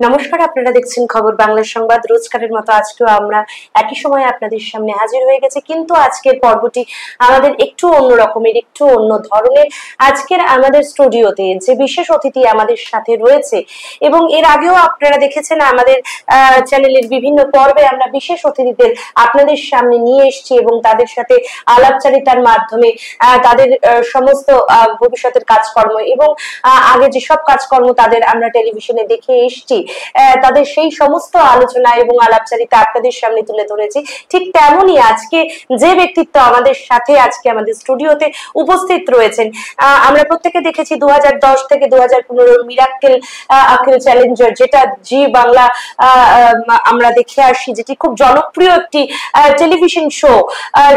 নমস্কার, আপনারা দেখছেন খবর বাংলা সংবাদ। রোজকারের মতো আজকেও আমরা একই সময়ে আপনাদের সামনে হাজির হয়ে গেছি, কিন্তু আজকের পর্বটি আমাদের একটু অন্য রকমের, একটু অন্য ধরনের। আজকের আমাদের স্টুডিওতে যে বিশেষ অতিথি আমাদের সাথে রয়েছে, এবং এর আগেও আপনারা দেখেছেন আমাদের চ্যানেলের বিভিন্ন পর্বে আমরা বিশেষ অতিথিদের আপনাদের সামনে নিয়ে এসেছি এবং তাদের সাথে আলাপচারিতার মাধ্যমে তাদের সমস্ত ভবিষ্যতের কাজকর্ম এবং আগে যেসব কাজকর্ম তাদের আমরা টেলিভিশনে দেখে এসেছি তাদের সেই সমস্ত আলোচনা এবং আলাপচারিতা আপনাদের সামনে তুলে ধরেছি। ঠিক তেমনই আজকে যে ব্যক্তিত্ব আমাদের সাথে আজকে আমাদের স্টুডিওতে উপস্থিত রয়েছেন, আমরা প্রত্যেকে দেখেছি 2010 থেকে 2015 মিরাক্কেল চ্যালেঞ্জার, যেটা জি বাংলা আমরা দেখে আসি, যেটি খুব জনপ্রিয় একটি টেলিভিশন শো।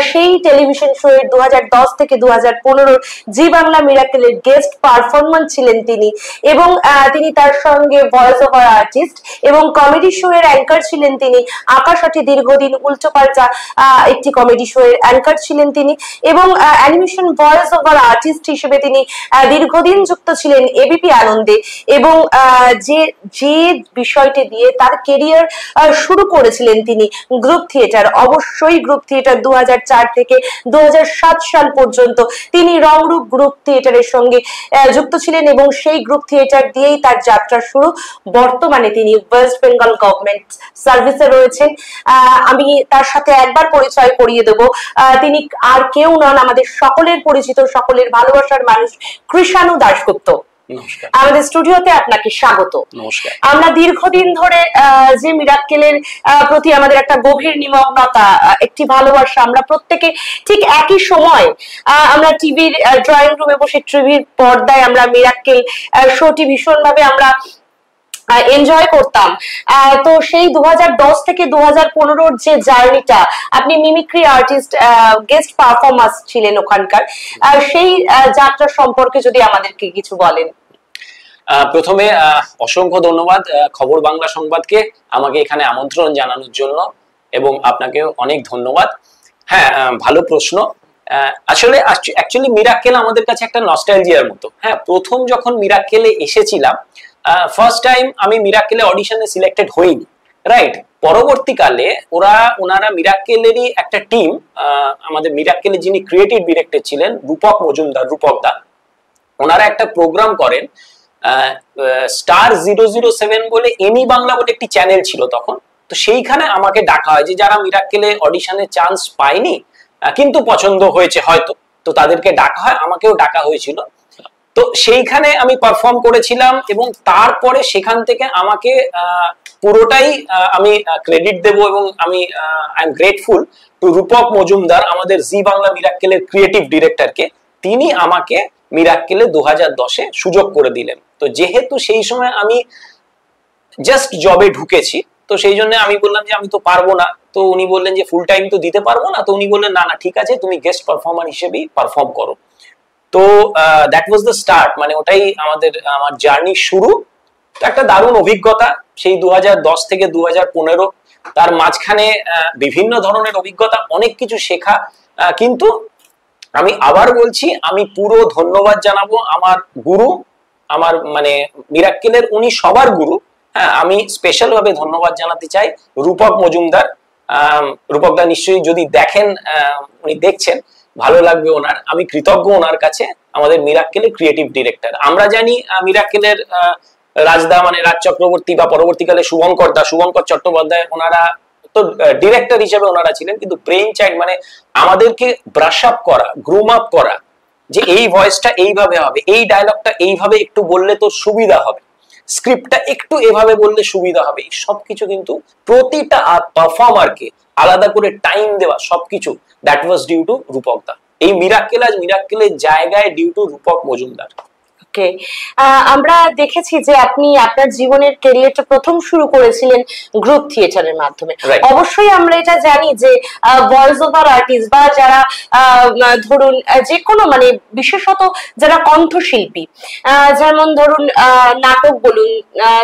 সেই টেলিভিশন শো এর 2010 থেকে 2015 জি বাংলা মিরাক্কেলের গেস্ট পারফরম্যান্স ছিলেন তিনি, এবং তিনি তার সঙ্গে ভয়েস ওভার আর্টিস্ট এবং কমেডি শো এর অ্যাঙ্কার ছিলেন তিনি। আকাশাটি দীর্ঘদিন উল্টোপাল্টা একটি কমেডি শো এর অ্যাঙ্কার ছিলেন তিনি, এবং অ্যানিমেশন ভয়েস ওভার আর্টিস্ট হিসেবে তিনি দীর্ঘদিন যুক্ত ছিলেন এবিপি আনন্দে, এবং যে বিষয়টি দিয়ে তার কেরিয়ার শুরু করেছিলেন তিনি গ্রুপ থিয়েটার। অবশ্যই গ্রুপ থিয়েটার 2004 থেকে 2007 সাল পর্যন্ত তিনি রংরূপ গ্রুপ থিয়েটারের সঙ্গে যুক্ত ছিলেন, এবং সেই গ্রুপ থিয়েটার দিয়েই তার যাত্রা শুরু। বর্তমানে তিনি ওয়েস্ট বেঙ্গল গভর্নমেন্ট সার্ভিসে রয়েছেন। আমি তার সাথে একবার পরিচয় করিয়ে দেব। তিনি আর কেউ নন, আমাদের সকলের পরিচিত, সকলের ভালোবাসার মানুষ কৃষাণু দাশগুপ্ত। আমাদের স্টুডিওতে আপনাকে স্বাগত। নমস্কার। আমরা দীর্ঘদিন ধরে যে মিরাক্কেলের প্রতি আমাদের একটা গভীর নিমগ্নতা, একটি ভালোবাসা, আমরা প্রত্যেকে ঠিক একই সময় আমরা টিভির ড্রয়িং রুমে বসে টিভির পর্দায় আমরা মিরাক্কেল শোটি ভীষণভাবে আমরা এনজয় করতাম। তো সেই 2010 থেকে 2015 যে জার্নিটা, আপনি মিমিক্রি আর্টিস্ট, গেস্ট পারফরমার ছিলেন ওখানকার, সেই যাত্রা সম্পর্কে যদি আমাদেরকে কিছু বলেন। প্রথমে অসংখ্য ধন্যবাদ খবর বাংলা সংবাদকে আমাকে এখানে আমন্ত্রণ জানানোর জন্য, এবং আপনাকেও অনেক ধন্যবাদ। হ্যাঁ, ভালো প্রশ্ন। আসলে অ্যাকচুয়ালি মিরাক্কেল আমাদের কাছে একটা নস্টালজিয়ার মতো। হ্যাঁ, প্রথম যখন মিরাক্কেলে এসেছিলাম, ফার্স্ট টাইম আমি মিরাক্কেলে অডিশনে সিলেক্টেড হইনি, রাইট। পরবর্তীকালে ওনারা মিরাক্কেলেরই একটা টিম, আমাদের মিরাক্কেলে যিনি ক্রিয়েটিভ ডিরেক্টর ছিলেন রূপক মজুমদার, রূপকদা, ওনারা একটা প্রোগ্রাম করেন স্টার 007 বলে, এনি বাংলা বলে একটি চ্যানেল ছিল তখন। তো সেইখানে আমাকে ডাকা হয়, যে যারা মিরাক্কেলে অডিশনে চান্স পায়নি কিন্তু পছন্দ হয়েছে হয়তো, তো তাদেরকে ডাকা হয়। আমাকেও ডাকা হয়েছিল। তো সেইখানে আমি পারফর্ম করেছিলাম, এবং তারপরে সেখান থেকে আমাকে পুরোটাই আমি ক্রেডিট দেব, এবং আমি আই এম গ্রেটফুল টু রূপক মজুমদার, আমাদের জি বাংলা মিরাক্কেলের ক্রিয়েটিভ ডিরেক্টরকে। তিনি আমাকে মিরাক্কেলে 2010-এ সুযোগ করে দিলেন। তো যেহেতু সেই সময় আমি জাস্ট জবে ঢুকেছি, তো সেই জন্য আমি বললাম যে আমি তো পারবো না। তো উনি বললেন যে ফুল টাইম তো দিতে পারবো না। তো উনি বললেন না ঠিক আছে, তুমি গেস্ট পারফর্মার হিসেবেই পারফর্ম করো। তো দ্যাট ওয়াজ দ্য স্টার্ট, মানে ওটাই আমার জার্নি শুরু। তো একটা দারুণ অভিজ্ঞতা সেই 2010 থেকে 2015। তার মাঝখানে বিভিন্ন ধরনের অভিজ্ঞতা, অনেক কিছু শেখা। কিন্তু আমি আবার বলছি, আমি পুরো ধন্যবাদ জানাবো আমার গুরু, আমার মানে মিরাক্কেলের উনি সবার গুরু। হ্যাঁ, আমি স্পেশাল ভাবে ধন্যবাদ জানাতে চাই রূপক মজুমদার। রূপকদা নিশ্চয়ই যদি দেখেন, উনি দেখছেন, ভালো লাগবে ওনার। আমি কৃতজ্ঞ ওনার কাছে, আমাদের মিরাক্কেলের ক্রিয়েটিভ ডিরেক্টর। আমরা জানি মিরাক্কেলের রাজদা মানে রাজ চক্রবর্তী, বা পরবর্তীকালে শুভঙ্কর চট্টোপাধ্যায়, ওনারা তো ডিরেক্টর হিসেবে ওনারা ছিলেন, কিন্তু ব্রেইন চাইল্ড মানে আমাদেরকে ব্রাশ আপ করা, গ্রুম আপ করা, যে এই ভয়েসটা এইভাবে হবে, এই ডায়লগটা এইভাবে একটু বললে তো সুবিধা হবে, স্ক্রিপ্টটা একটু এভাবে বললে সুবিধা হবে, সবকিছু কিন্তু প্রতিটা পারফর্মারকে আলাদা করে টাইম দেওয়া, সবকিছু দ্যাট ওয়াজ ডিউ টু রূপকদা। এই মিরাক্কেলের জায়গায় ডিউ টু রূপক মজুমদার। আমরা দেখেছি যে আপনি আপনার জীবনের ক্যারিয়ারটা প্রথম শুরু করেছিলেন গ্রুপ থিয়েটারের মাধ্যমে। অবশ্যই আমরা এটা জানি যে ভয়েস ওভার আর্টিস্ট বা যারা ধরুন যে কোনো মানে বিশেষত যারা কণ্ঠশিল্পী, যেমন ধরুন নাটক বলুন,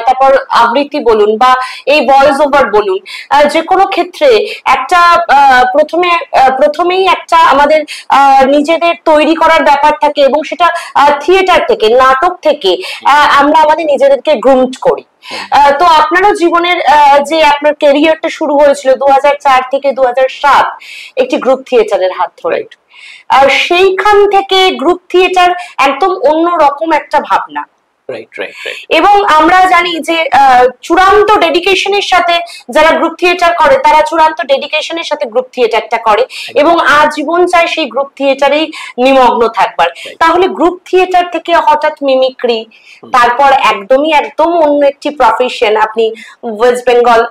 তারপর আবৃত্তি বলুন, বা এই ভয়েস ওভার বলুন, যে কোনো ক্ষেত্রে একটা প্রথমেই একটা আমাদের নিজেদের তৈরি করার ব্যাপার থাকে, এবং সেটা থিয়েটার থেকে নাটক থেকে আমরা আমাদের নিজেদেরকে গ্রুমড করি। তো আপনারও জীবনের যে আপনার ক্যারিয়ারটা শুরু হয়েছিল 2004 থেকে 2007 একটি গ্রুপ থিয়েটারের হাত ধরে, আর সেইখান থেকে গ্রুপ থিয়েটার একদম অন্য রকম একটা ভাবনা। এবং আমরা জানি যে চূড়ান্ত ডেডিকেশনের সাথে যারা গ্রুপ থিয়েটার করে তারা চূড়ান্ত ডেডিকেশনের সাথে গ্রুপ থিয়েটারটা করে এবং আজীবন চায় সেই গ্রুপ থিয়েটারেই নিমগ্ন থাকবার। তাহলে গ্রুপ থিয়েটার থেকে হঠাৎ মিমিক্রি, তারপর একদম অন্য একটি প্রফেশন, আপনি ওয়েস্ট বেঙ্গল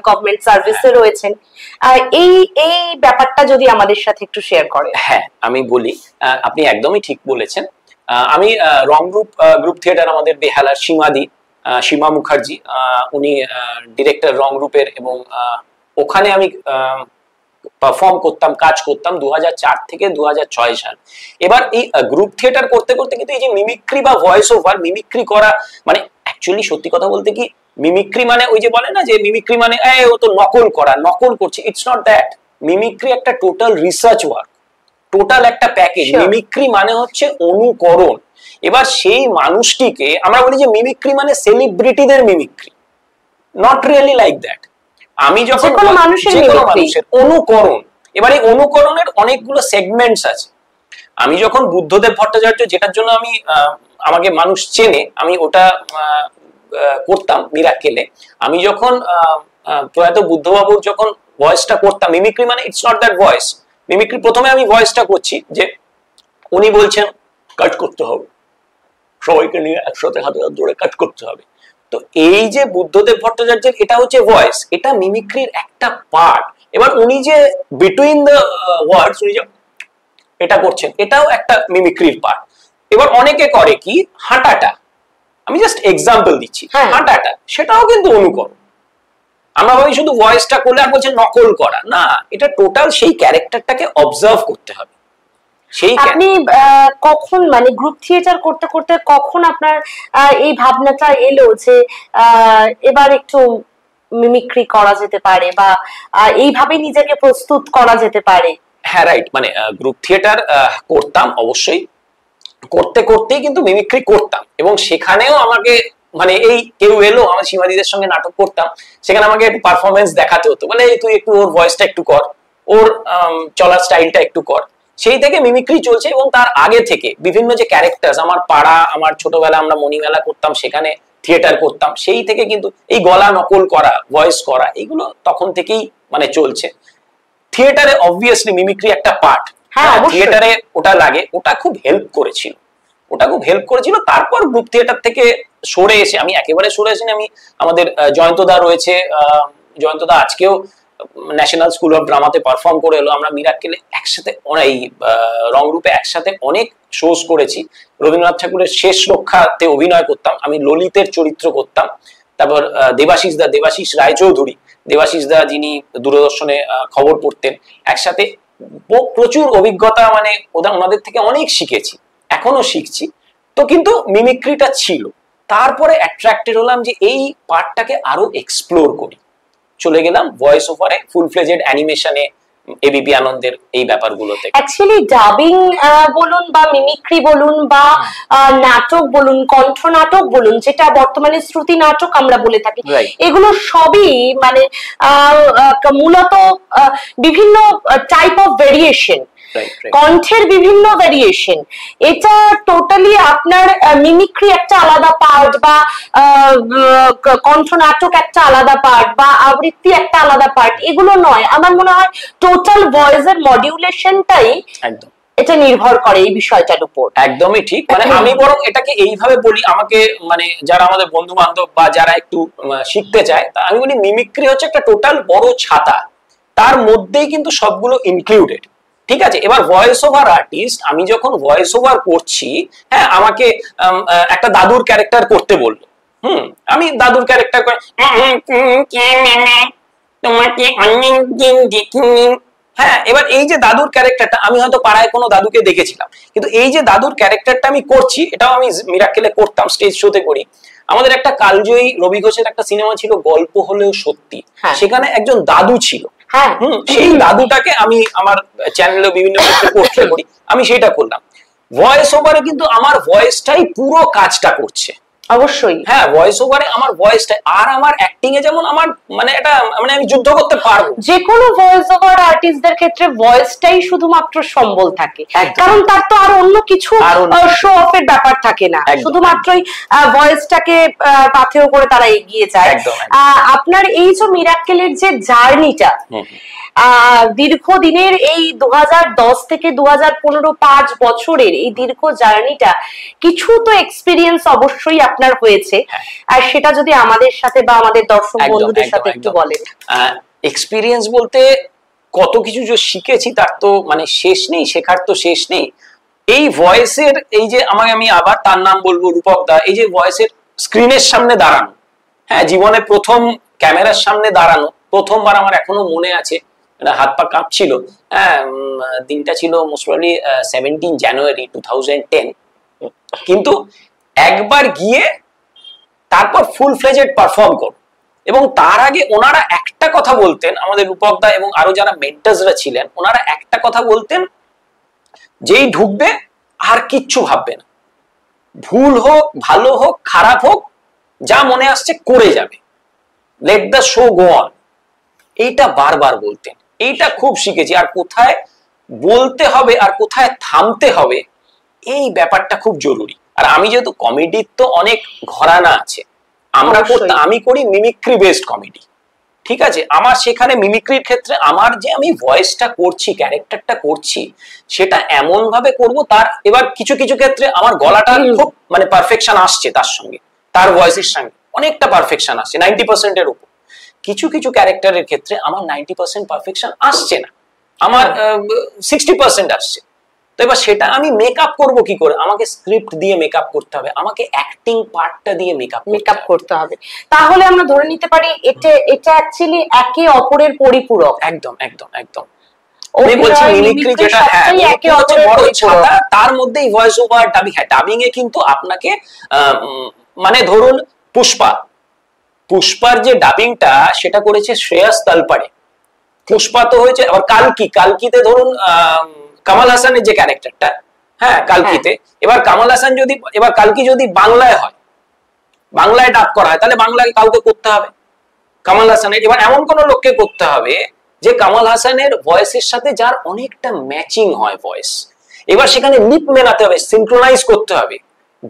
গভর্নমেন্ট সার্ভিসে রয়েছেন, এই ব্যাপারটা যদি আমাদের সাথে একটু শেয়ার করেন। হ্যাঁ, আমি বলি, আপনি একদমই ঠিক বলেছেন। আমি রং গ্রুপ থিয়েটার আমাদের বেহালার সীমা মুখার্জি, উনি ডিরেক্টর রং গ্রুপের, এবং ওখানে আমি পারফর্ম করতাম, কাজ করতাম 2004 থেকে 2006 সাল। এবার এই গ্রুপ থিয়েটার করতে করতে কিন্তু এই যে মিমিক্রি বা ভয়েস ওভার, মিমিক্রি করা মানে অ্যাকচুয়ালি সত্যি কথা বলতে কি, মিমিক্রি মানে ওই যে বলে না যে মিমিক্রি মানে ও তো নকল করা, নকল করছে, ইটস নট দ্যাট। মিমিক্রি একটা টোটাল রিসার্চ ওয়ার্ক, টোটাল একটা প্যাকেজ। মিমিক্রি মানে হচ্ছে অনুকরণ। এবার সেই মানুষটিকে আমরা বলি যে মিমিক্রি মানে সেলিব্রিটিদের mimicry, not really like that. আমি যখন মানুষের অনুকরণ, এবার এই অনুকরণের অনেকগুলো সেগমেন্টস আছে। আমি যখন বুদ্ধদেব ভট্টাচার্য, যেটার জন্য আমি আমাকে মানুষ চেনে, আমি ওটা করতাম মিরাক্কেলে। আমি যখন প্রয়াত বুদ্ধবাবুর যখন ভয়েসটা করতাম, মিমিক্রি মানে it's not that voice. Mimicry প্রথমে আমি ভয়েসটা করছি যে উনি বলছেন কাট করতে হবে, সবাইকে নিয়ে একসাথে হাতে হাত ধরে কাট করতে হবে। তো এই যে বুদ্ধদেব ভট্টাচার্যের এটা হচ্ছে ভয়েস, এটা মিমিক্রির একটা পার্ট। এবার উনি যে বিটুইন দ্য ওয়ার্ডস উনি যে এটা করছেন, এটাও একটা মিমিক্রির পার্ট। এবার অনেকে করে কি হাঁটাটা, আমি জাস্ট এক্সাম্পল দিচ্ছি, হাঁটাটা সেটাও কিন্তু অনুকরণ। আমরা ভাবি শুধু ভয়েসটা করলে আর বলছেন নকল করা, না, এটা টোটাল সেই ক্যারেক্টারটাকে অবজার্ভ করতে হবে। সেই আপনি কখন মানে গ্রুপ থিয়েটার করতে করতে কখন আপনার এই ভাবনাটা এলো যে এবার একটু মিমিক্রি করা যেতে পারে বা এইভাবে নিজেকে প্রস্তুত করা যেতে পারে? হ্যাঁ, রাইট। মানে গ্রুপ থিয়েটার করতাম অবশ্যই, করতে করতেই কিন্তু মিমিক্রি করতাম, এবং সেখানেও আমাকে মানে এই কেউ এলো, আমার সীমাদিদের সঙ্গে নাটক করতাম, সেখানে আমাকে একটু পারফরমেন্স দেখাতে হতো, বলে তুই একটু ওর ভয়েসটা একটু কর, ওর চলার স্টাইলটা একটু কর। সেই থেকে মিমিক্রি চলছে। এবং তার আগে থেকে বিভিন্ন যে ক্যারেক্টার, আমার পাড়া, আমার ছোটবেলা আমরা মণিমেলা করতাম, সেখানে থিয়েটার করতাম, সেই থেকে কিন্তু এই গলা নকল করা, ভয়েস করা, এগুলো তখন থেকেই মানে চলছে। থিয়েটারে অবভিয়াসলি মিমিক্রি একটা পার্ট, থিয়েটারে ওটা লাগে, ওটা খুব হেল্প করেছিল, তারপর গ্রুপ থিয়েটার থেকে সরে এসে, আমি একেবারে সরে আসিনি, আমি আমাদের জয়ন্তদা রয়েছে, জয়ন্তদা আজকেও ন্যাশনাল স্কুল অফ ড্রামাতে পারফর্ম করে এলো। আমরা মিরাক্কেলে একসাথে এই রং গ্রুপে একসাথে অনেক শোজ করেছি। রবীন্দ্রনাথ ঠাকুরের শেষ রক্ষাতে অভিনয় করতাম, আমি ললিতের চরিত্র করতাম। তারপর দেবাশিস রায়চৌধুরী, দেবাশিস দা যিনি দূরদর্শনে খবর পড়তেন, একসাথে প্রচুর অভিজ্ঞতা, মানে ওনাদের থেকে অনেক শিখেছি, এখনো শিখছি। তো কিন্তু মিমিক্রিটা ছিল। তারপরে অ্যাট্রাক্টেড হলাম যে এই পার্টটাকে আরো এক্সপ্লোর করি, চলে গেলাম ভয়েস ওভারে, ফুল ফ্লেজেড অ্যানিমেশনে, এবিপি আনন্দের এই ব্যাপারগুলোতে। অ্যাকচুয়ালি ডাবিং বলুন বা মিমিক্রি বলুন বা নাটক বলুন, কণ্ঠ নাটক বলুন, যেটা বর্তমানে শ্রুতি নাটক আমরা বলে থাকি, এগুলো সবই মানে মূলত বিভিন্ন টাইপ অফ ভেরিয়েশন, কণ্ঠের বিভিন্ন ভেরিয়েশন। এটা টোটালি আপনার মিমিক্রি একটা আলাদা পার্ট, বা কণ্ঠ নাটক একটা আলাদা পার্ট, বা আবৃত্তি একটা আলাদা পার্ট, এগুলো নয়। আমার মনে হয় টোটাল ভয়েসের মডিউলেশনটাই একদম এটা নির্ভর করে এই বিষয়টার উপর। একদমই ঠিক। মানে আমি বরং এটাকে এইভাবে বলি, আমাকে মানে যারা আমাদের বন্ধু বান্ধব বা যারা একটু শিখতে চায়, আমি বলি মিমিক্রি হচ্ছে একটা টোটাল বড় ছাতা, তার মধ্যেই কিন্তু সবগুলো ইনক্লুডেড। ঠিক আছে, এবার ভয়েস ওভার আর্টিস্ট, আমি যখন ভয়েস ওভার করছি, হ্যাঁ, আমাকে একটা দাদুর ক্যারেক্টার করতে বললো, আমি দাদুর ক্যারেক্টার করে, তোমাকে অনেকদিন দেখিনি। হ্যাঁ, এবার এই যে দাদুর ক্যারেক্টারটা, আমি হয়তো পাড়ায় কোনো দাদুকে দেখেছিলাম, কিন্তু এই যে দাদুর ক্যারেক্টারটা আমি করছি, এটাও আমি মিরাক্কেলে করতাম, স্টেজ শোতে করি। আমাদের একটা কালজয়ী রবি ঘোষের একটা সিনেমা ছিল গল্প হলেও সত্যি, সেখানে একজন দাদু ছিল। সেই দাদুটাকে আমি আমার চ্যানেলে বিভিন্ন ক্ষেত্রে পোর্ট্রে করি, আমি সেটা করলাম। ভয়েস ওভারে কিন্তু আমার ভয়েসটাই পুরো কাজটা করছে। অবশ্যই হ্যাঁ, ভয়েস ওভারে আমার ভয়েসটাই, আর আমার অ্যাক্টিং এ যেমন আমার মানে এটা মানে আমি যুদ্ধ করতে পারবো। যে কোনো ভয়েস ওভার আর্টিস্টদের ক্ষেত্রে ভয়েসটাই শুধুমাত্র সম্বল থাকে, কারণ তার তো আর অন্য কিছু শো অফের ব্যাপার থাকে না, শুধুমাত্রই ভয়েসটাকে পাথেয় করে তারা এগিয়ে যায়। আপনার এই যে মিরাক্কেলের যে জার্নিটা, দীর্ঘদিনের এই 2010 থেকে 2015 5 বছরের এই দীর্ঘ জার্নিটা, কিছু তো এক্সপিরিয়েন্স অবশ্যই আপনার হয়েছে, আর সেটা যদি আমাদের সাথে বা আমাদের দর্শক বন্ধুদের সাথে একটু বলেন। এক্সপিরিয়েন্স বলতে কত কিছু যে শিখেছি তার তো মানে শেষ নেই, শেখার তো শেষ নেই। এই ভয়েসের এই যে আমি আবার তার নাম বলবো, রূপক দা, এই যে ভয়েসের স্ক্রিনের সামনে দাঁড়ানো, হ্যাঁ জীবনে প্রথম ক্যামেরার সামনে দাঁড়ানো, প্রথমবার আমার এখনো মনে আছে, হাত পা কাঁপছিল। হ্যাঁ, দিনটা ছিল মোস্ট প্রবাবলি 17 জানুয়ারি 2010। কিন্তু একবার গিয়ে তারপর ফুল ফ্লেজেড পারফর্ম করো, এবং তার আগে ওনারা একটা কথা বলতেন, আমাদের রূপক দা এবং আরো যারা মেন্টরসরা ছিলেন, ওনারা একটা কথা বলতেন, যেই ঢুকবে আর কিচ্ছু ভাববে না, ভুল হোক ভালো হোক খারাপ হোক যা মনে আসছে করে যাবে, let the show go on. এইটা বারবার বলতেন, এইটা খুব শিখেছি। আর কোথায় বলতে হবে আর কোথায় থামতে হবে, এই ব্যাপারটা খুব জরুরি। আর আমি যেহেতু কমেডির তো অনেক ঘরানা আছে, আমি করি মিমিক্রি বেসড কমেডি, ঠিক আছে। আমার সেখানে মিমিক্রির ক্ষেত্রে আমার যে আমি ভয়েসটা করছি, ক্যারেক্টারটা করছি, সেটা এমন ভাবে করব, তার এবার কিছু কিছু ক্ষেত্রে আমার গলাটা খুব মানে পারফেকশন আসছে, তার সঙ্গে তার ভয়েসের সঙ্গে অনেকটা পারফেকশন আসছে 90% এর উপর। কিছু কিছু ক্যারেক্টারের ক্ষেত্রে আমার 90% পারফেকশন আসছে না, আমার 60% আসছে। তো এবার সেটা আমি মেকআপ করব কি করে? আমাকে স্ক্রিপ্ট দিয়ে মেকআপ করতে হবে, আমাকে অ্যাক্টিং পার্টটা দিয়ে মেকআপ করতে হবে। তাহলে আমরা ধরে নিতে পারি এটা অ্যাকচুয়ালি একে অপরের পরিপূরক। একদম একদম একদম। আমি বলছি মিমিক্রি যেটা, হ্যাঁ একে অপরের বড় ছাতা, তার মধ্যেই ভয়েস ওভার, ডাবিং। হ্যাঁ, ডাবিং এ কিন্তু আপনাকে মানে ধরুন পুষ্পার যে ডাবিংটা সেটা করেছে শ্রেয়াস তালপাড়ে, পুষ্পা তো হয়েছে। আবার কালকিতে ধরুন কামাল হাসানের যে ক্যারেক্টারটা, হ্যাঁ কালকিতে, এবার কামাল হাসান যদি, এবার কালকি যদি বাংলায় হয়, বাংলায় ডাব করা হয়, তাহলে বাংলায় কাউকে করতে হবে কামাল হাসানের। এবার এমন কোন লোককে করতে হবে যে কামাল হাসানের ভয়েসের সাথে যার অনেকটা ম্যাচিং হয় ভয়েস। এবার সেখানে লিপ মেলাতে হবে, সিনক্রোনাইজ করতে হবে।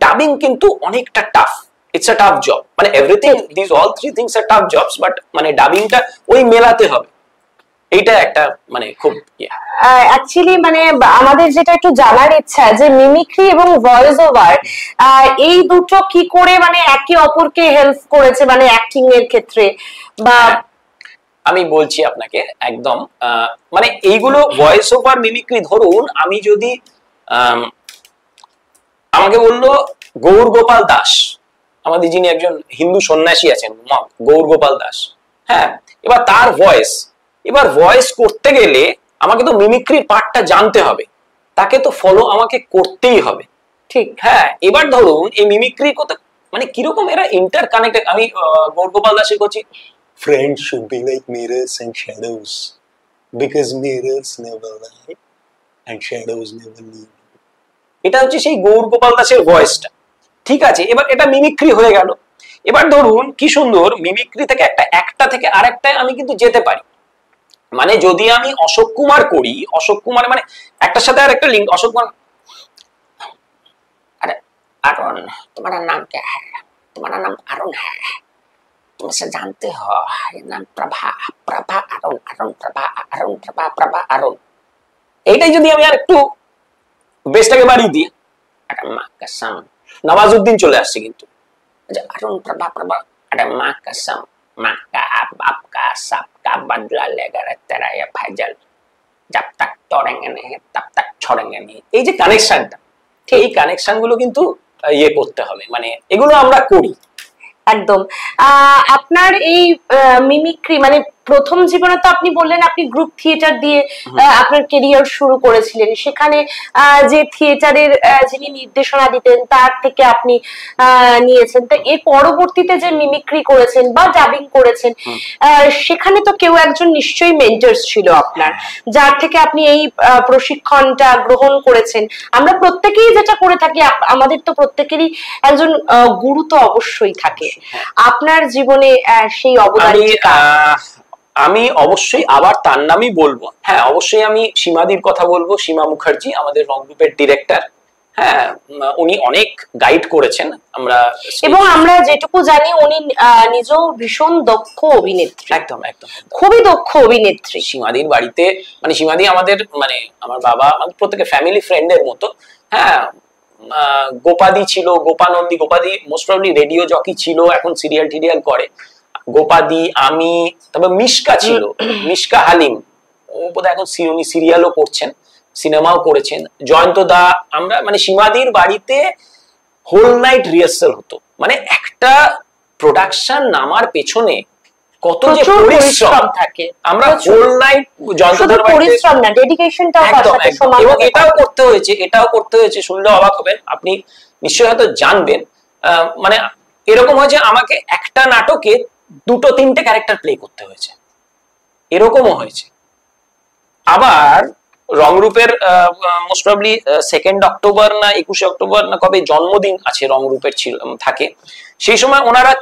ডাবিং কিন্তু অনেকটা tough, it's a tough job, মানে everything this all three things are tough jobs, but মানে ডাবিংটা ওই মেলাতে হবে, এইটা একটা মানে খুব অ্যাকচুয়ালি মানে আমাদের যেটা একটু জানার ইচ্ছা যে মিমিক্রি এবং ভয়েস ওভার এই দুটো কি করে মানে একে অপরকে হেল্প করেছে মানে অ্যাক্টিং এর ক্ষেত্রে, বা আমি বলছি আপনাকে একদম মানে এইগুলো ভয়েস ওভার মিমিক্রি। ধরুন আমি যদি আমাকে বললো গৌর গোপাল দাস, আমাদের যিনি একজন হিন্দু সন্ন্যাসী আছেন, গৌর গোপাল দাস, হ্যাঁ, এবার তার ভয়েস করতে গেলে আমাকে তো মিমিক্রির পার্টটা জানতে হবে, তাকে তো ফলো আমাকে করতেই হবে, ঠিক। হ্যাঁ, এবার ধরুন এই মিমিক্রি করতে মানে কিরকম এরা ইন্টার কানেক্টেড। আমি গৌর গোপাল দাসের করছি, friends should be like mirrors and shadows because mirrors never lie and shadows never leave. এটা হচ্ছে সেই গৌর গোপাল দাসের ভয়েসটা, ঠিক আছে। এবার এটা মিমিক্রি হয়ে গেল। এবার ধরুন কি সুন্দর মিমিক্রি থেকে একটা থেকে আরেকটায় আমি কিন্তু যেতে পারি। মানে যদি আমি অশোক কুমার করি, অশোক কুমার মানে একটার সাথে আর একটা লিঙ্ক, অশোক কুমার, আরে আরুণ তোমার নাম क्या है? তোমার নাম আরুণ है, तुमसे जानते हो ये नाम प्रभा अरुण प्रभा अरुण। এইটাই যদি আমি আর একটু বেসটাকে বাড়িয়ে দিই, আরে মা কসম, নওয়াজউদ্দিন চলে আসছে কিন্তু, আচ্ছা अरुण प्रभा अरे माँ कसम, माँ का बाप का सबका बदला लेगा रे तेरा ये फैजल, जब तक तोड़ेंगे नहीं तब तक छोड़ेंगे नहीं। এই যে কানেকশনটা, এই কানেকশন গুলো কিন্তু ইয়ে করতে হবে, মানে এগুলো আমরা করি একদম। আপনার এই মিমিক্রি মানে প্রথম জীবনে তো আপনি বললেন আপনি গ্রুপ থিয়েটার দিয়ে আপনার কেরিয়ার শুরু করেছিলেন, সেখানে যে থিয়েটারের যিনি নির্দেশনা দিতেন তার থেকে আপনি নিয়েছেন। তো এর পরবর্তীতে যে মিমিক্রি করেছেন বা ডাবিং করেছেন, সেখানে তো কেউ একজন নিশ্চয়ই মেন্টরস ছিল আপনার, যার থেকে আপনি এই প্রশিক্ষণটা গ্রহণ করেছেন। আমরা প্রত্যেকেই যেটা করে থাকি, আমাদের তো প্রত্যেকেরই একজন গুরু তো অবশ্যই থাকে। আপনার জীবনে সেই অবদান আমি অবশ্যই আবার তার নামই বলবো। হ্যাঁ, অবশ্যই আমি সীমাদির কথা বলবো। সীমা মুখার্জি আমাদের রং গ্রুপের ডিরেক্টর। হ্যাঁ, উনি অনেক গাইড করেছেন আমরা, এবং আমরা যেটুকু জানি উনি নিজেও ভীষণ দক্ষ অভিনেত্রী। একদম একদম খুবই দক্ষ অভিনেত্রী। সীমাদির বাড়িতে মানে সীমাদি আমাদের মানে আমার বাবা আমাদের প্রত্যেকের ফ্যামিলি ফ্রেন্ডের মতো। হ্যাঁ, গোপাদি ছিল, গোপানন্দী। গোপাদি মোস্ট প্রবাবলি রেডিও জকি ছিল, এখন সিরিয়াল টিরিয়াল করে। গোপাদি, আমি, তবে মিশকা ছিল, মিশকা হালিম, ও বোধহয় এখন উনি সিরিয়ালও করছেন, সিনেমাও করেছেন। জয়ন্ত দা, আমরা মানে সীমাদির বাড়িতে হোল নাইট রিহার্সাল হতো। মানে একটা প্রোডাকশন নামার পেছনে কত যে পরিশ্রম থাকে, আমরা হোল নাইট জয়ন্তদার বাড়িতে পরিশ্রম না, ডেডিকেশনটাও তার সাথে সমান। এবং এটাও করতে হয়েছে শুনলে অবাক হবেন আপনি, নিশ্চয়ই হয়তো জানবেন। মানে এরকম হয় যে আমাকে একটা নাটকে 2-3টে ক্যারেক্টার প্লে করতে হয়েছে, এরকমও হয়েছে। আবার রংরূপের মোস্ট প্রবাবলি 2 অক্টোবর না 21 অক্টোবর না কবে জন্মদিন আছে রংরূপের ছিল থাকে, সেই সময় ওনারা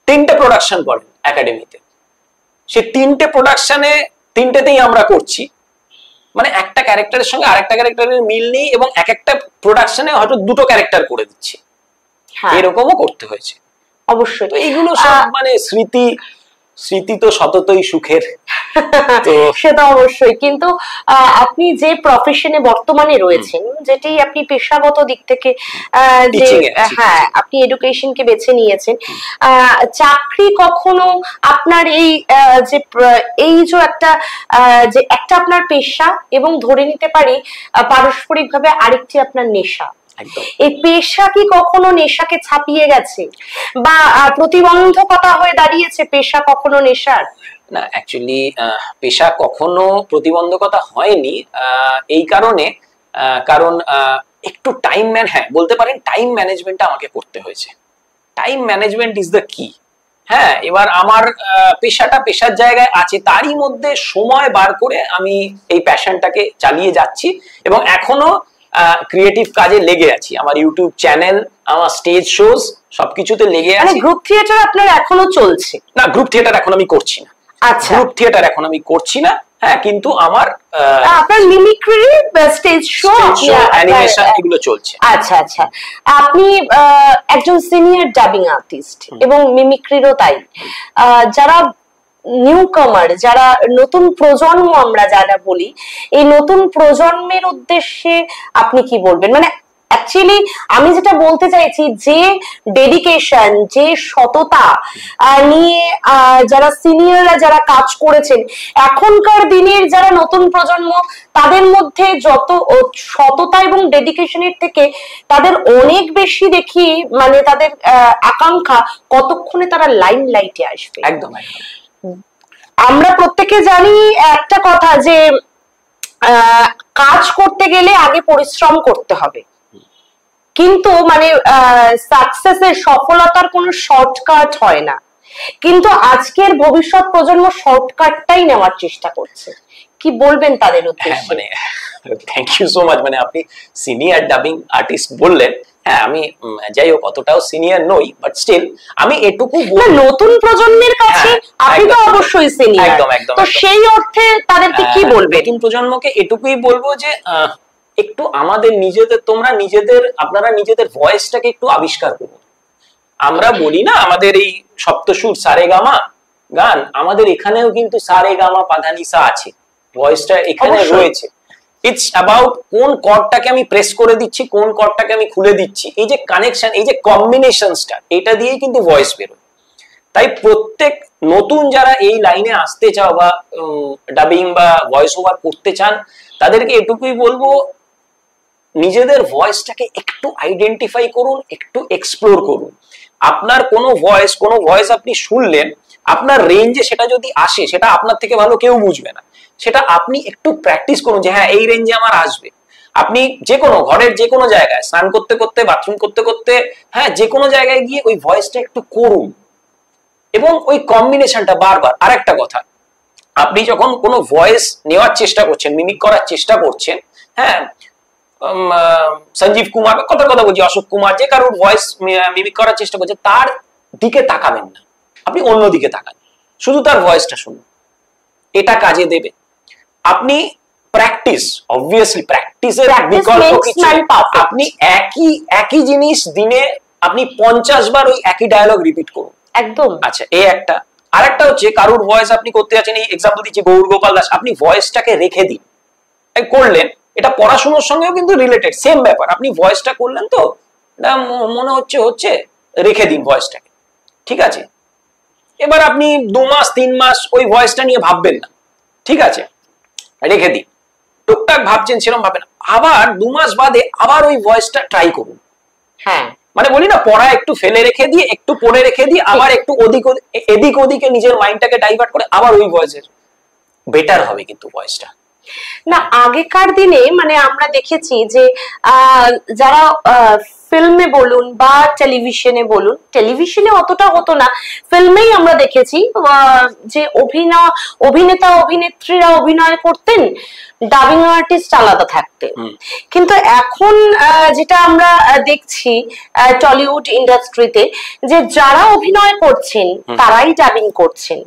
3টে প্রোডাকশন করেন একাডেমিতে। সেই 3টে প্রোডাকশনে 3টেতেই আমরা করছি, মানে একটা ক্যারেক্টারের সঙ্গে আরেকটা ক্যারেক্টারের মিল নেই, এবং এক একটা প্রোডাকশনে হয়তো 2টো ক্যারেক্টার করে দিচ্ছি, এরকমও করতে হয়েছে। অবশ্যই তো এইগুলো সব মানে স্মৃতি তো সততই সুখের। তো সেটা অবশ্যই। কিন্তু আপনি যে প্রফেশনে বর্তমানে রয়েছেন, যেটি আপনি পেশাগত দিক থেকে যে হ্যাঁ আপনি এডুকেশনকে বেছে নিয়েছেন, চাকরি কখনো আপনার এই যে একটা আপনার পেশা এবং ধরে নিতে পারি পারস্পরিকভাবে আরেকটি আপনার নেশা, এই পেশা কি কখনো নেশাকে ছাপিয়ে গেছে বা প্রতিবন্ধকতা হয়ে দাঁড়িয়েছে পেশা কখনো নেশার? না, অ্যাকচুয়ালি পেশা কখনো প্রতিবন্ধকতা হয়নি এই কারণে, কারণ একটু বলতে পারেন টাইম ম্যানেজমেন্টটা আমাকে করতে হয়েছে। টাইম ম্যানেজমেন্ট ইজ দ্য কি। হ্যাঁ, এবার আমার পেশার জায়গায় আছে, তারই মধ্যে সময় বার করে আমি এই প্যাশনটাকে চালিয়ে যাচ্ছি, এবং এখনো ক্রিয়েটিভ কাজে লেগে আছি। আমার ইউটিউব চ্যানেল, আমার স্টেজ শোজ, সবকিছুতে লেগে আছি। গ্রুপ থিয়েটার আপনার এখনো চলছে? না, গ্রুপ থিয়েটার এখন আমি করছি না। আচ্ছা, গ্রুপ থিয়েটার এখন আমি করছি না। হ্যাঁ, কিন্তু আমার আপনার মিমিক্রি, স্টেজ শো, অ্যানিমেশন এগুলো চলছে। আচ্ছা আচ্ছা, আপনি একজন সিনিয়র ডাবিং আর্টিস্ট এবং মিমিক্রিরও তাই। যারা নিউ কামার, যারা নতুন প্রজন্ম আমরা যারা বলি, এই নতুন প্রজন্মের উদ্দেশ্যে আপনি কি বলবেন? মানে অ্যাকচুয়ালি আমি যেটা বলতে চাইছি, যে ডেডিকেশন, যে সততা নিয়ে যারা সিনিয়ররা যারা কাজ করেছেন, এখনকার দিনের যারা নতুন প্রজন্ম, তাদের মধ্যে যত সততা এবং ডেডিকেশনের থেকে তাদের অনেক বেশি দেখি, মানে তাদের আকাঙ্ক্ষা কতক্ষণে তারা লাইমলাইটে আসবে। একদম। আমরা প্রত্যেকে জানি একটা কথা, যে কাজ করতে গেলে আগে পরিশ্রম করতে হবে, কিন্তু মানে সাকসেসের, সফলতার কোনো শর্টকাট হয় না। কিন্তু আজকের ভবিষ্যৎ প্রজন্ম শর্টকাটটাই নেওয়ার চেষ্টা করছে। কি বলবেন তাদের উদ্দেশ্যে? মানে থ্যাংক ইউ সো মাচ। মানে আপনি সিনিয়র ডাবিং আর্টিস্ট বললেন। হ্যাঁ, আমি যাই হোক অতটাও সিনিয়র নই, বাট স্টিল আমি এটুকু নতুন প্রজন্মের কাছে আপনি তো অবশ্যই সিনিয়র। একদম একদম। তো সেই অর্থে তাদেরকে কি বলবেন? নতুন প্রজন্মকে এটুকুই বলবো যে একটু আমাদের আপনারা নিজেদের ভয়েসটাকে একটু আবিষ্কার করুন। আমরা বলি না আমাদের এই সপ্তসুর সারেগামা গান, আমাদের এখানেও কিন্তু সারেগামা পাধানিসা আছে, ভয়েসটা এখানে রয়েছে। ইটস অ্যাবাউট কোন কর্ডটাকে আমি প্রেস করে দিচ্ছি, কোন কর্ডটাকে আমি খুলে দিচ্ছি, এই যে কানেকশন, এই যে কম্বিনেশনসটা, এটা দিয়েই কিন্তু ভয়েস বেরোয়। তাই প্রত্যেক নতুন যারা এই লাইনে আসতে চাও বা ডাবিং বা ভয়েস ওভার করতে চান, তাদেরকে এটুকুই বলবো, নিজেদের ভয়েসটাকে একটু আইডেন্টিফাই করুন, একটু এক্সপ্লোর করুন। আপনার কোনো ভয়েস আপনি শুনলেন, আপনার রেঞ্জে সেটা যদি আসে, সেটা আপনার থেকে ভালো কেউ বুঝবে না। সেটা আপনি একটু প্র্যাকটিস করুন যে হ্যাঁ এই রেঞ্জে আমার আসবে। আপনি যে কোনো ঘরের যে কোনো জায়গায় স্নান করতে করতে, বাথরুম করতে করতে, হ্যাঁ যে কোনো জায়গায় গিয়ে ওই ভয়েসটা একটু করুন এবং ওই কম্বিনেশনটা বারবার। আর একটা কথা, আপনি যখন কোনো ভয়েস নেওয়ার চেষ্টা করছেন, মিমিক করার চেষ্টা করছেন, হ্যাঁ সঞ্জীব কুমার কথা বলছি, অশোক কুমার, যে কারোর ভয়েস মিমিক করার চেষ্টা করছে, তার দিকে তাকাবেন না, আপনি অন্য দিকে তাকান, শুধু তার ভয়েসটা শুনুন, এটা কাজে দেবে। আপনি প্র্যাকটিস, অবভিয়াসলি প্র্যাকটিসের বিকল্প কিছু। আপনি একই জিনিস দিনে আপনি 50 বার ওই একই ডায়লগ রিপিট করুন। একদম। আচ্ছা, এই একটা। আর একটা হচ্ছে কারোর ভয়েস আপনি করতে যাচ্ছেন, এই এক্সাম্পল দিচ্ছি গৌর গোপাল দাস, আপনি ভয়েসটাকে রেখে দিন, করলেন, এটা পড়াশোনার সঙ্গেও কিন্তু রিলেটেড, সেম ব্যাপার। আপনি ভয়েসটা করলেন তো, এটা মনে হচ্ছে রেখে দিন ভয়েসটাকে, ঠিক আছে? এবার আপনি 2 মাস 3 মাস ওই ভয়েসটা নিয়ে ভাববেন না, ঠিক আছে, রেখে দিন। টুকটাক ভাবছেন সেরকম ভাবেন, আবার 2 মাস বাদে আবার ওই ভয়েসটা ট্রাই করুন। হ্যাঁ, মানে বলি না, পড়া একটু ফেলে রেখে দিয়ে, একটু পড়ে রেখে দিয়ে, আবার একটু এদিক ওদিকে নিজের মাইন্ডটাকে ডাইভার্ট করে আবার ওই ভয়েসের বেটার হবে কিন্তু ভয়েসটা। না, আগেকার দিনে মানে আমরা দেখেছি যে যারা ফিল্মে বলুন বা টেলিভিশনে বলুন, টেলিভিশনে অতটা হতো না, ফিল্মেই আমরা দেখেছি যে অভিনেতা অভিনেত্রীরা অভিনয় করতেন, ডাবিং আর্টিস্ট আলাদা থাকতেন। কিন্তু এখন যেটা আমরা দেখছি টলিউড ইন্ডাস্ট্রিতে, যে যারা অভিনয় করছেন তারাই ডাবিং করছেন।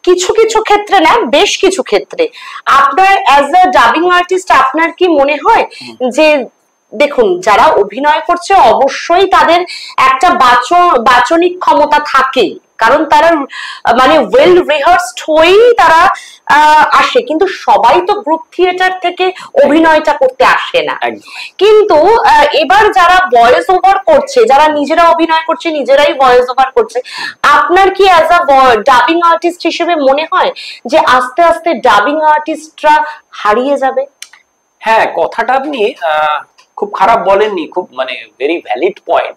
কিছু কিছু ক্ষেত্রে না, বেশ কিছু ক্ষেত্রে আপনার অ্যাজ আ ডাবিং আর্টিস্ট আপনার কি মনে হয় যে দেখুন যারা অভিনয় করছে অবশ্যই তাদের একটা বাচনিক ক্ষমতা থাকে, কারণ তারা মানে ওয়েল রিহার্সড হয়েই তারা আসে, কিন্তু সবাই তো গ্রুপ থিয়েটার থেকে অভিনয়টা করতে আসে না। কিন্তু এবার যারা ভয়েস ওভার করছে, যারা নিজেরা অভিনয় করছে, নিজেরাই ভয়েস ওভার করছে, আপনার কি অ্যাজ আ ডাবিং আর্টিস্ট হিসেবে মনে হয় যে আস্তে আস্তে ডাবিং আর্টিস্টরা হারিয়ে যাবে? হ্যাঁ, কথাটা আপনি খুব খারাপ বলেননি, খুব মানে ভেরি ভ্যালিড পয়েন্ট।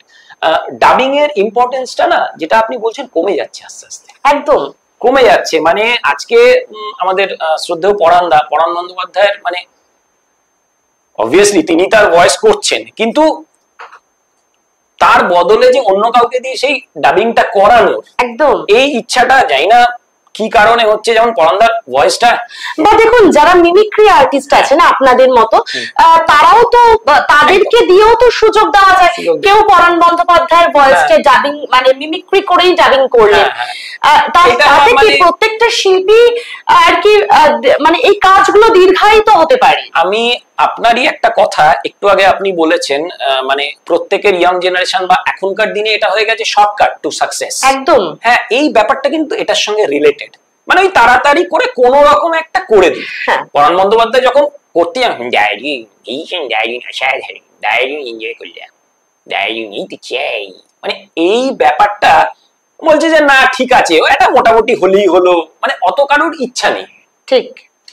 ডাবিং এর ইম্পর্টেন্সটা না, যেটা আপনি বলছেন, কমে যাচ্ছে আস্তে আস্তে, একদম কমে যাচ্ছে। মানে আজকে আমাদের শ্রদ্ধেয় পরাণ বন্দ্যোপাধ্যায়ের, মানে অবভিয়াসলি তিনি তার ভয়েস করছেন, কিন্তু তার বদলে যে অন্য কাউকে দিয়ে সেই ডাবিংটা করানোর একদম এই ইচ্ছাটা, যাই না কি কারণে হচ্ছে, যেমন পরান্দার ভয়েসটা, বা দেখুন যারা মিমিক্রি আর্টিস্ট আছে না আপনাদের মতো, তারাও তো, তাদেরকে দিয়েও তো সুযোগ দেওয়া যায়। কেউ পরাণ বন্দ্যোপাধ্যায়ের ভয়েসকে ডাবিং মানে মিমিক্রি করেই ডাবিং করলেন, তাতে কি প্রত্যেকটা শিল্পী আর কি মানে এই কাজগুলো দীর্ঘায়িত হতে পারে? আমি আপনারই একটা কথা একটু আগে আপনি বলেছেন, মানে প্রত্যেকের ইয়াং জেনারেশন বা এখনকার দিনে এটা হয়ে গেছে শর্টকাট টু সাকসেস। একদম, হ্যাঁ, এই ব্যাপারটা কিন্তু এটার সঙ্গে রিলেটেড, মানে ওই তাড়াতাড়ি করে কোন রকম একটা করে দিই। পরাণ বন্দ্যোপাধ্যায় যখন করতে ডায়েরি এনজয় করলাম, ডায়েরি নিতে চাই, মানে এই ব্যাপারটা বলছে যে না ঠিক আছে, এটা মোটামুটি হলেই হলো, মানে অত কারোর ইচ্ছা নেই, ঠিক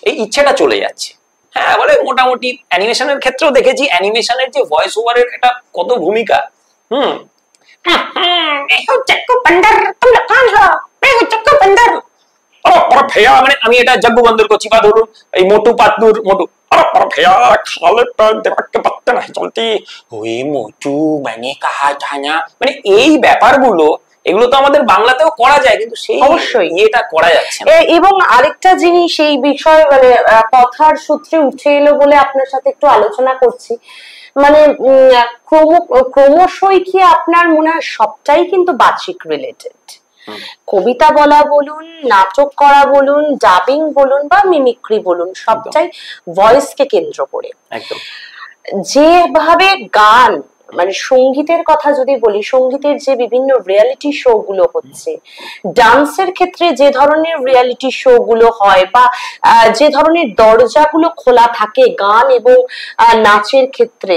এই ইচ্ছাটা চলে যাচ্ছে। হ্যাঁ, বলে মোটামুটি অ্যানিমেশনের ক্ষেত্রেও দেখেছি, অ্যানিমেশনের যে ভয়েস ওভারের একটা কত ভূমিকা। মানে আমি এটা জগ্গু বন্দর করছি, বা ধরুন এই মোটু পাতলুর মোটু, মানে এই ব্যাপারগুলো, এগুলো তো আমাদের বাংলাতেও করা যায়, কিন্তু সেই অবশ্যই এটা করা যাচ্ছে না। এবং আরেকটা জিনিস এই বিষয়ে মানে কথার সূত্রে উঠে এলো বলে আপনার সাথে একটু আলোচনা করছি, মানে ক্রমশই কি আপনার মনে হয় সবটাই কিন্তু বাচিক রিলেটেড, কবিতা বলা বলুন, নাটক করা বলুন, ডাবিং বলুন বা মিমিক্রি বলুন, সবটাই ভয়েসকে কেন্দ্র করে। একদম যেভাবে গান মানে সঙ্গীতের কথা যদি বলি, সঙ্গীতের যে বিভিন্ন রিয়েলিটি শো গুলো হচ্ছে, ডান্সের ক্ষেত্রে যে ধরনের রিয়েলিটি শো গুলো হয় বা যে ধরনের দরজাগুলো খোলা থাকে গান এবং নাচের ক্ষেত্রে,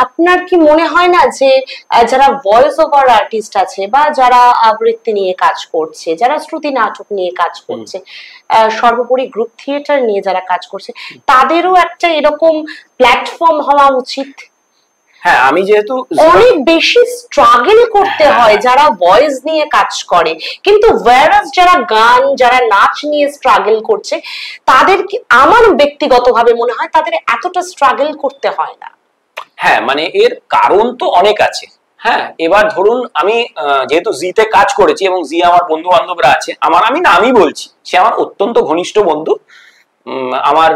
আপনার কি মনে হয় না যে যারা ভয়েস ওভার আর্টিস্ট আছে বা যারা আবৃত্তি নিয়ে কাজ করছে, যারা শ্রুতি নাটক নিয়ে কাজ করছে, সর্বোপরি গ্রুপ থিয়েটার নিয়ে যারা কাজ করছে, তাদেরও একটা এরকম প্ল্যাটফর্ম হওয়া উচিত? হ্যাঁ আমি যেহেতু অনেক বেশি স্ট্রাগল করতে হয় যারা ভয়েস নিয়ে কাজ করে, কিন্তু ওয়ারাস যারা গান যারা নাচ নিয়ে স্ট্রাগল করছে তাদের আমার ব্যক্তিগতভাবে মনে হয় তাদের এতটা স্ট্রাগল করতে হয় না। হ্যাঁ মানে এর কারণ তো অনেক আছে। হ্যাঁ এবার ধরুন আমি যেহেতু জিতে কাজ করেছি এবং জি আমার বন্ধু বান্ধবরা আছে, আমি নামই বলছি, সে আমার অত্যন্ত ঘনিষ্ঠ বন্ধু। আমার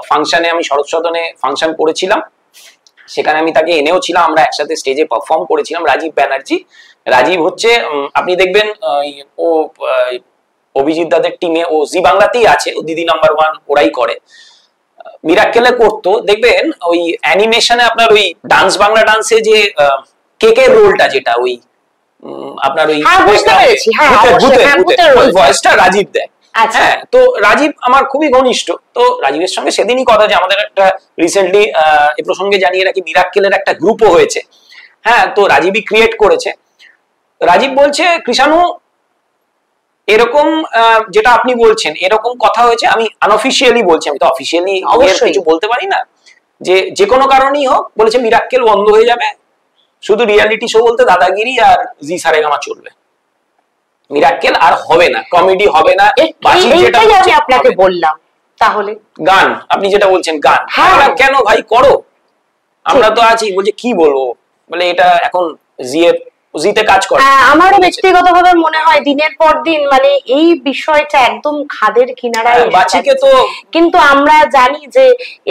ফাংশনে আমি শরৎ সদনে ফাংশন করেছিলাম, সেখানে আমি তাকে এনেও ছিলাম, আমরা একসাথে স্টেজে পারফর্ম করেছিলাম। রাজীব ব্যানার্জি, রাজীব হচ্ছে আপনি দেখবেন ও অভিজিৎ দাদের টিমে, ও জি বাংলাতেই আছে, ও দিদি নাম্বার 1 ওরাই করে। মিরাক্কেলে করতো দেখবেন ওই অ্যানিমেশনে আপনার ওই ডান্স বাংলা ডান্সে যে কেকের রোলটা, যেটা ওই আপনার ওই ভয়েসটা রাজীব দেয়। হ্যাঁ তো রাজীব আমার খুবই ঘনিষ্ঠ, তো রাজীবের সঙ্গে সেদিনই কথা যে আমাদের একটা রিসেন্টলি এ প্রসঙ্গে জানিয়ে রাখি মিরাক্কেলের একটা গ্রুপও হয়েছে। হ্যাঁ তো রাজীবই ক্রিয়েট করেছে। রাজীব বলছে কৃষাণু এরকম যেটা আপনি বলছেন এরকম কথা হয়েছে, আমি আনঅফিশিয়ালি বলছি, আমি তো অফিশিয়ালি কিছু বলতে পারি না, যে কোনো কারণেই হোক, বলেছে মিরাক্কেল বন্ধ হয়ে যাবে, শুধু রিয়ালিটি শো বলতে দাদাগিরি আর জি সারেগামা চলবে, মিরাক্কেল আর হবে না, কমেডি হবে না। এইটাই আমি আপনাকে বললাম। তাহলে গান আপনি যেটা বলছেন গান, কেন ভাই করো, আমরা তো আছি। বলছে কি বলবো, বলে এটা এখন জিতে কাজ করে। আমারও ব্যক্তিগতভাবে মনে হয় দিনের পর দিন মানে এই বিষয়টা একদম খাদের কিনারায় বাচিকে তো, কিন্তু আমরা জানি যে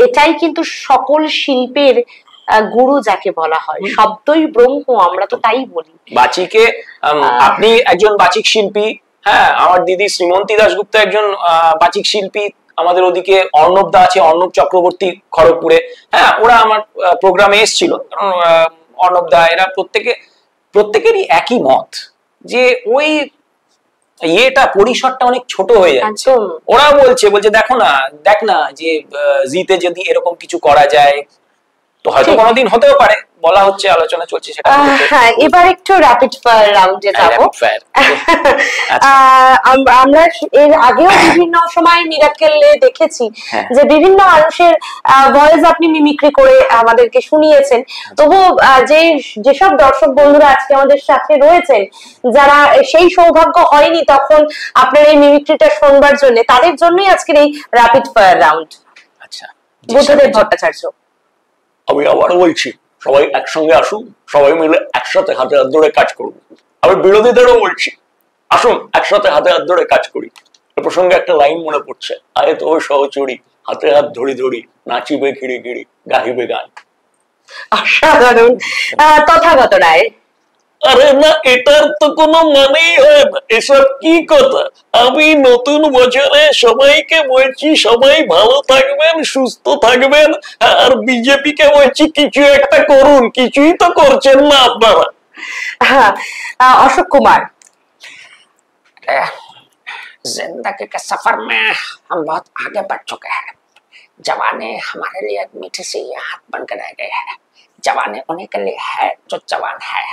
এটাই কিন্তু সকল শিল্পের গুরু যাকে বলা হয়, শব্দই ব্রহ্ম, আমরা তো তাই বলি। বাচিকে আপনি একজন বাচিক শিল্পী, হ্যাঁ আমার দিদি শ্রীমন্তী দাশগুপ্ত একজন বাচিক শিল্পী, আমাদের ওদিকে অর্ণব দা আছে, অর্ণব চক্রবর্তী খড়গপুরে, হ্যাঁ ওরা আমার প্রোগ্রামে এসেছিল। অর্ণব দা এরা প্রত্যেকেরই একই মত যে ওই ইয়েটা পরিসরটা অনেক ছোট হয়ে যাচ্ছে। ওরা বলছে দেখ না যে জিতে যদি এরকম কিছু করা যায় তো হয়তো কোনোদিন হতেও পারে, বলা হচ্ছে, আলোচনা চলছে সেটা। হ্যাঁ এবার একটু র‍্যাপিড ফায়ার রাউন্ডে যাব। আমরা এর আগেও বিভিন্ন সময় মিরাক্কেলে দেখেছি যে বিভিন্ন মানুষের ভয়েস আপনি মিমিক্রি করে আমাদেরকে শুনিয়েছেন। তবু যেসব দর্শক বন্ধুরা আজকে আমাদের সাথে রয়েছেন যারা সেই সৌভাগ্য হয়নি তখন আপনার এই মিমিক্রিটা শুনবার জন্য, তাদের জন্যই আজকের এই র‍্যাপিড ফায়ার রাউন্ড। আচ্ছা বুদ্ধদেব ভট্টাচার্য, আমি আবার বলছি সবাই একসঙ্গে আসুন, সবাই মিলে একসাথে হাতে হাত ধরে কাজ করুন। আমি বিরোধীদেরও বলছি আসুন একসাথে হাতে হাত ধরে কাজ করি। এ প্রসঙ্গে একটা লাইন মনে পড়ছে, আরে তো সহচরী হাতে হাত ধরি ধরি নাচিবে ঘিরি ঘিরি গাহিবে গান। অসাধারণ। তথাগত রায়, আরে না এটার তো কোনো মানেই হয় না, এসব কি কথা। আমি নতুন বছরে সবাইকে বলছি সবাই ভালো থাকবেন সুস্থ থাকবেন, আর বিজেপি কে বলছি কিছু একটা করুন, কিছুই তো করছেন না আপনারা। अशोक कुमार, जिंदगी के सफर में हम बहुत आगे बढ़ चुके हैं। जवानी हमारे लिए एक मीठी सी याद बन के रह गई है। जवानी उन्हीं के लिए है जो जवान है।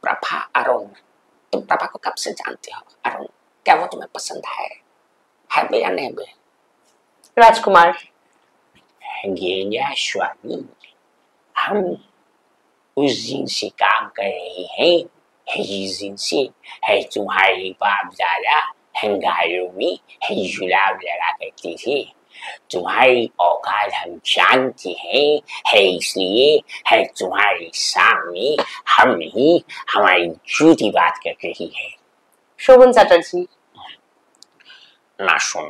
प्रभा अरुण, तुम प्रभा को कब से जानती हो? अरुण, क्या वो तुम्हें पसंद है भी या नहीं भी? राजकुमार, स्वामी, हम उस दिन से काम कर रहे हैं, जिस दिन से है तुम्हारी बाप दादा हंगारों में जुलाब लगा करती थी। तुम्हारी औकात हम जानते हैं, है इसलिए है तुम्हारे सामने हम नहीं हमारी झूठी बात कर रही है। शोभन चैटर्जी, না শুন,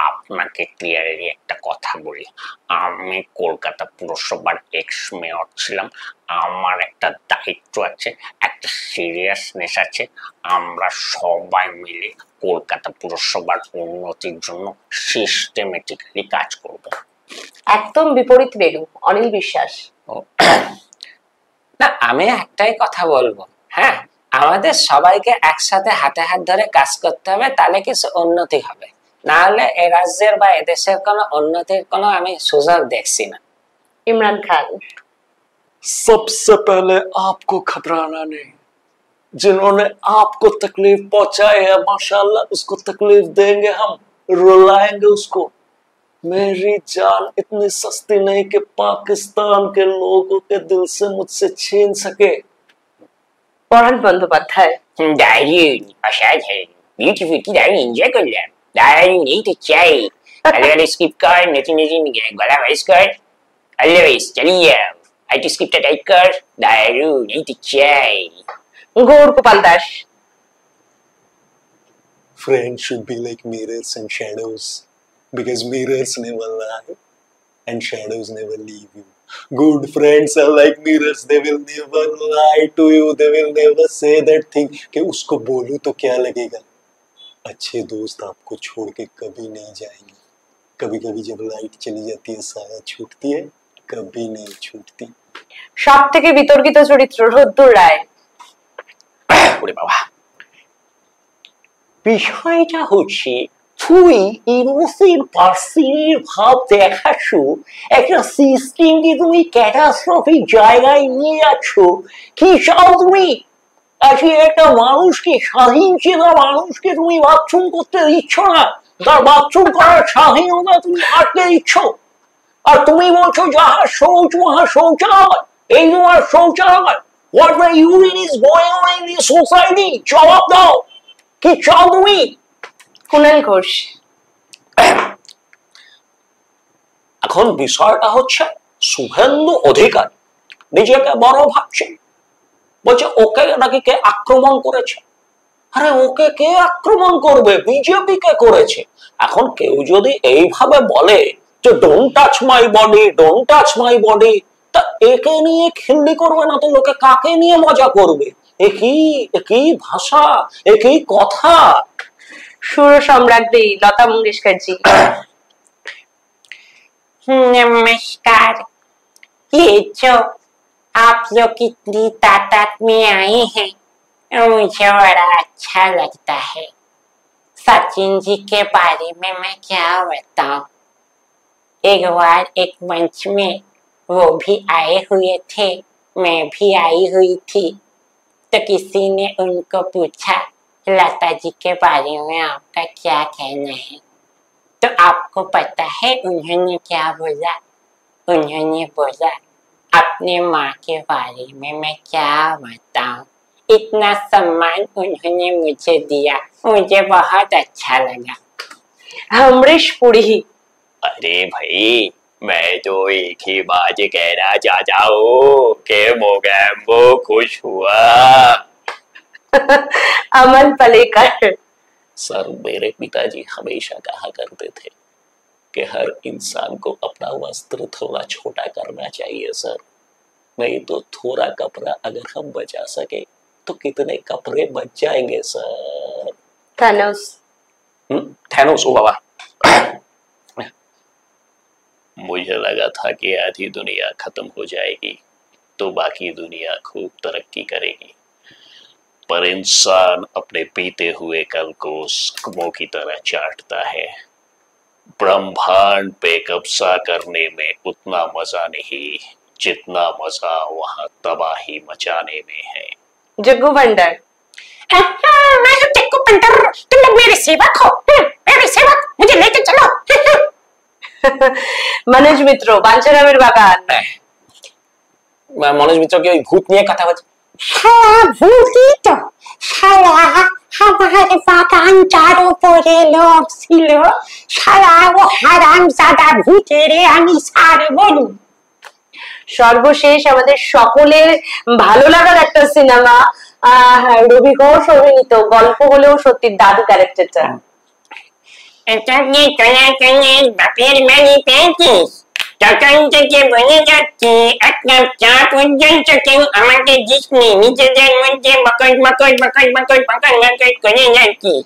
আপনাকে ক্লিয়ারলি একটা কথা বলি, আমি কলকাতা পুরসভার এক্স মেয়র ছিলাম, আমার একটা দায়িত্ব আছে, একটা সিরিয়াসনেস আছে। আমরা সবাই মিলে কলকাতা পুরসভার উন্নতির জন্য সিস্টেমেটিক্যালি কাজ করব। একদম বিপরীত রেণু, অনিল বিশ্বাস। না আমি একটাই কথা বলবো, হ্যাঁ আমাদের সবাইকে একসাথে হাতে হাত ধরে কাজ করতে হবে, তাহলে কিছু উন্নতি হবে, না হলে এই রাজ্যের বা এদেশের কোনো উন্নতির কোনো আমি সুযোগ দেখছি না। इमरान खान, सबसे पहले आपको घबराना नहीं, जिन्होंने आपको तकलीफ पहुंचाई है माशाल्लाह उसको तकलीफ देंगे हम, रुलाएंगे उसको, मेरी जान इतनी सस्ती नहीं कि पाकिस्तान के लोगों के दिल से मुझसे छीन सके। পরাণ বন্দ্যোপাধ্যায়। দারুণ, অসাধারণ, বিউটিফুল, কি দারুণ এনজয় করলাম, দারুণ, এই তো চাই। ভালো স্ক্রিপ্ট কর, নতুন নতুন গলা ভয়েস কর, অলওয়েজ চালিয়ে যাও, আর একটু স্ক্রিপ্টটা টাইপ কর, দারুণ, এই তো চাই। Gour Gopal Das. Friends should be like mirrors and shadows, because mirrors never lie and shadows never leave you. Good friends are like mirrors, they will never lie to you, they will never say that thing कि उसको बोलूं तो क्या लगेगा। अच्छे दोस्त आपको छोड़ के कभी नहीं जाएंगे। कभी कभी जब लाइट चली जाती है साया छूटती है, कभी नहीं छूटती। সব থেকে বিতর্কিত চরিত্র রোদ্দুর রায়। ওরে বাবা, বিষয়টা হচ্ছে তুই ইনোসেন্ট পার্সনের ভাব দেখাচ্ছ, একটা সিস্টেমকে তুমি ক্যাটাস্ট্রফিক জায়গায় নিয়ে যাচ্ছ। কি চাও তুমি? আজকে একটা মানুষকে, স্বাধীন চেনা মানুষকে তুমি বাথরুম করতে দিচ্ছ না, তার বাথরুম করার স্বাধীনতা তুমি আটকে দিচ্ছ। আর তুমি বলছো যাহা শৌচ মহা শৌচালয়, এই তোমার শৌচালয়। What the urine is going on in this society? জবাব দাও, কি চাও তুমি? কুণাল ঘোষ। এখন বিষয়টা হচ্ছে শুভেন্দু অধিকারী নিজেকে বড় ভাবছে, বলছে ওকে নাকি কে আক্রমণ করেছে। আরে ওকে কে আক্রমণ করবে? বিজেপি কে করেছে। এখন কেউ যদি এইভাবে বলে যে don't touch my body, don't touch my body, তা একে নিয়ে খিল্লি করবে না তো লোকে কাকে নিয়ে মজা করবে? একই ভাষা, একই কথা। সুর সম্রাজ্ঞী লতা মঙ্গেশকর জি। नमस्कार, ये जो आप लोग इतनी तादाद में आए हैं, मुझे बड़ा अच्छा लगता है। सचिन जी के बारे में मैं क्या बताऊं, एक बार एक मंच में वो भी आए हुए थे, मैं भी आई हुई थी, तो किसी ने उनको पूछा लता जी के बारे में आपका क्या कहना है, तो आपको पता है उन्होंने क्या बोला? उन्होंने बोला अपने माँ के बारे में मैं क्या बताऊं, इतना सम्मान उन्होंने मुझे दिया, मुझे बहुत अच्छा लगा। अमरीश पुरी। अरे भाई, मैं तो एक ही बात कहना चाहता हूँ कि मोगैम्बो खुश हुआ। अमन पलेकर। सर, मेरे पिताजी हमेशा कहा करते थे कि हर इंसान को अपना वस्त्र थोड़ा छोटा करना चाहिए सर, नहीं तो थोड़ा कपड़ा अगर हम बचा सके तो कितने कपड़े बच जाएंगे सर। थैनोस। थैनोस, ओ बाबा। मुझे लगा था कि आधी दुनिया खत्म हो जाएगी तो बाकी दुनिया खूब तरक्की करेगी, पर इंसान अपने बीते हुए कल को स्कमों की तरह चाटता है। ब्रह्मांड पे कब्जा करने में उतना मजा नहीं जितना मजा वहां तबाही मचाने में है। जग्गू भंडार। मैं हूँ जग्गू भंडार, तुम लोग मेरे सेवक हो, मेरे सेवक, मुझे लेके चलो। मनोज मित्र, बांचारामेर बागान। मनोज मित्र की भूत নিয়ে কথা বলছে। সারা ভূতই তো, সারা আমার বাগানটার উপরে লোক ছিল, সারা ও হারামজাদা ভূতেরে আমি ছাড়বো না। সর্বশেষ আমাদের সকলের ভালো লাগার একটা সিনেমা, রবি ঘোষ অভিনীত, গল্প হলেও সত্যি দাদু ক্যারেক্টারটা। এটা নিয়ে চলাচলের বাপের বাড়ি পেয়েছিস, তখন থেকে বলে যাচ্ছি একটা চা পর্যন্ত কেউ আমাকে দিসনি, নিজেদের মধ্যে বকর বকর বকর বকর বকর বকর করে যাচ্ছিস।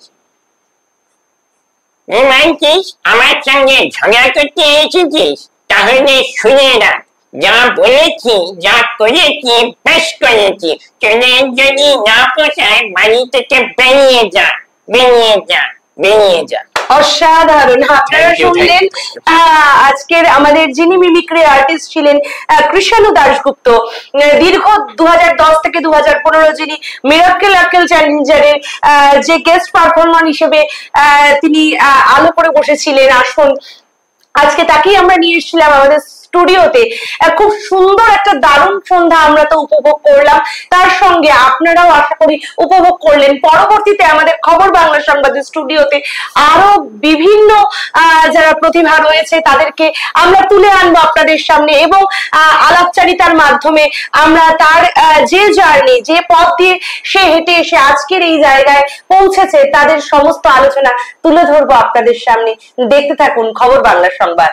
মানছিস আমার সঙ্গে ঝগড়া করতে এসেছিস? তাহলে শুনে রাখ, যা বলেছি যা করেছি বেশ করেছি, চলে যদি না পোষায় বাড়ি থেকে বেরিয়ে যা, বেরিয়ে যা, বেরিয়ে যা। অসাধারণ। আপনারা শুনলেন আজকের আমাদের যিনি মিমিক্রি আর্টিস্ট ছিলেন কৃষাণু দাশগুপ্ত, দীর্ঘ 2010 থেকে 2015 যিনি মিরাক্কেল আক্কেল চ্যালেঞ্জারের যে গেস্ট পারফর্মার হিসেবে তিনি আলো করে বসেছিলেন। আসুন আজকে তাকেই আমরা নিয়ে এসেছিলাম আমাদের স্টুডিওতে। খুব সুন্দর একটা দারুণ সন্ধ্যা আমরা তো উপভোগ করলাম, তার সঙ্গে আপনারাও আশা করি উপভোগ করলেন। পরবর্তীতে আমাদের খবর বাংলা সংবাদের স্টুডিওতে আরো বিভিন্ন যারা প্রতিভা রয়েছে তাদেরকে আমরা তুলে আনবো আপনাদের সামনে, এবং আলাপচারিতার মাধ্যমে আমরা তার যে জার্নি, যে পথ দিয়ে সে হেঁটে এসে আজকের এই জায়গায় পৌঁছেছে, তাদের সমস্ত আলোচনা তুলে ধরবো আপনাদের সামনে। দেখতে থাকুন খবর বাংলা সংবাদ।